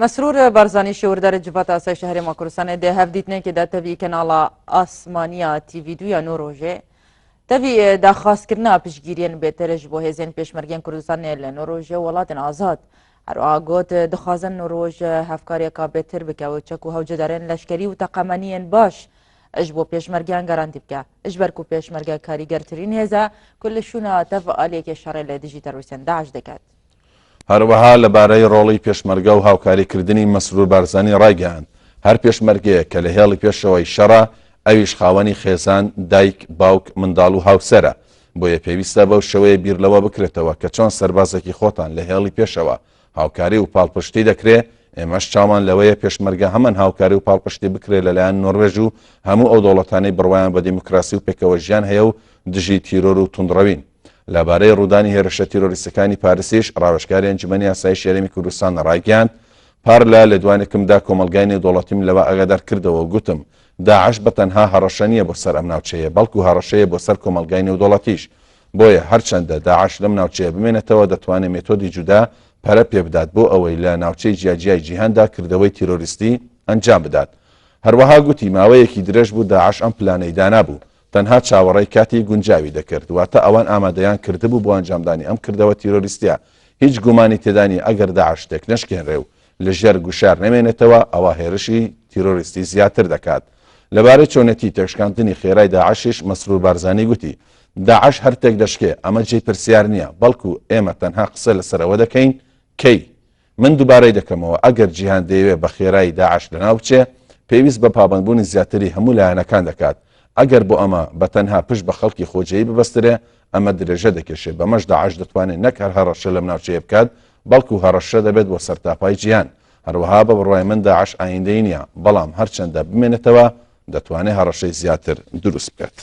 مسرور بارزانی شوردار جبهت آسای شهر ماکروسان ده هفدیتنه که ده تبی کنالا آسمانیا تیوی دویا نوروژه تبی داخواست کرنا پشگیرین بهترش بو هزین پیشمرگین کردستان لنوروژه ولاتن آزاد هر آگوت دخوازن نوروژه هفکاری که بهتر بکه و چکو هوجه دارن لشکری و تقامنین باش اج بو پیشمرگیان گارانتی بکه اج برکو پیشمرگا کاریگرترین هزا کلشونا تفعالی که شرع لدیجیتال روسین داعش دکات هەروەها لەبارەی ڕۆڵی پێشمەرگە و هاوکاریکردنی مەسرور بارزانی ڕایگەیاند هەر پێشمەرگەیە کە لە هێڵی پێشەوەی شەڕە ئەویش خاوەنی خێزان دایک باوک منداڵ و هاوسەرە بۆیە پێویستە بەو شێوەیە بیر لەوە بکرێتەوە کە چۆن سەربازێکی خۆتان لە هێڵی پێشەوە هاوکاری و پاڵپشتی دەکرێت ئێمەش چامان لەوەیە پێشمەرگە هەمان هاوکاری و پاڵپشتی بکرێت لەلایەن نۆروێژ و هەموو ئەو دەوڵەتانەی بڕوایان بە دیموکراسی و پێکەوە ژیان هەیە و دژی تیرۆر و توندڕەوین لەبارەی ڕوودانی هێرشە تیرۆریستەکانی پارێزیش ڕاوێژکاری ئەنجومەنی یاسایی شێرەمی کوردستان ڕایگەیاند پارلا لە دوانێکمدا کۆمەلگای نێودەوڵەتیم لەوە ئاگادار کردەوە و گوتم داعش بەتەنها هەڕەشە نییە بۆ سەر ئەم ناوچەیە بەڵکو هەڕەشەیە بۆ سەر کۆمەلگای نێودەوڵەتیش بۆیە هەرچەندە داعش لەم ناوچەیە بمێنێتەوە دەتوانێت مێتۆدی جودا پەرە پێ بدات بۆ ئەوەی لە ناوچەی جیاجیای جیهاندا کردەوەی تیرۆریستی ئەنجام بدات هەروەها گوتی ماوەیەکی درێژ بوو داعش ئەم پلانەی دانابوو تەنها چاوەڕێی کاتی گونجاوی دەکرد واتە ئەوان ئامادەیان کردبوو بۆ ئەنجامدانی ئەم کردەوە تیرۆریستیە هیچ گومانی تێدانی ئەگەر داعش شتێک نەشکێنرێ و لە ژێر گوشار نەمێنێتەوە ئەوە هێرشی تیرۆریستی زیاتر دەکات لەبارەی چۆنەتی تێشکاندنی خێرای داعشیش مەسرور بارزانی گوتی داعش هەرتێک دەشکێ ئەمە جێی پرسیار نییە بەڵکو ئێمە تەنها قسە لەسەرەوە دەکەین کەی من دووبارەی دەکەمەوە ئەگەر جیهان دەیەوێت بە خێرای داعش لەناو بچێ پێویست بە پابندبوونی زیاتری هەموو لایەنەکان دەکات ئەگەر بۆ ئەمە بەتەنها پشت بە خەڵکی خۆجەیی ببەسترێ ئەمە درێژە دەکێشێت بەمەش داعش دەتوانێت نەک هەر هەڕەشە لەم ناوچەیە بکات بەڵکو هەڕەشە دەبێت بۆ سەرتاپای جیهان هەروەها بە بڕوای من داعش ئایندەی نییە بەڵام هەرچەندە بمێنێتەوە دەتوانێت هەڕەشەی زیاتر دروست بکات.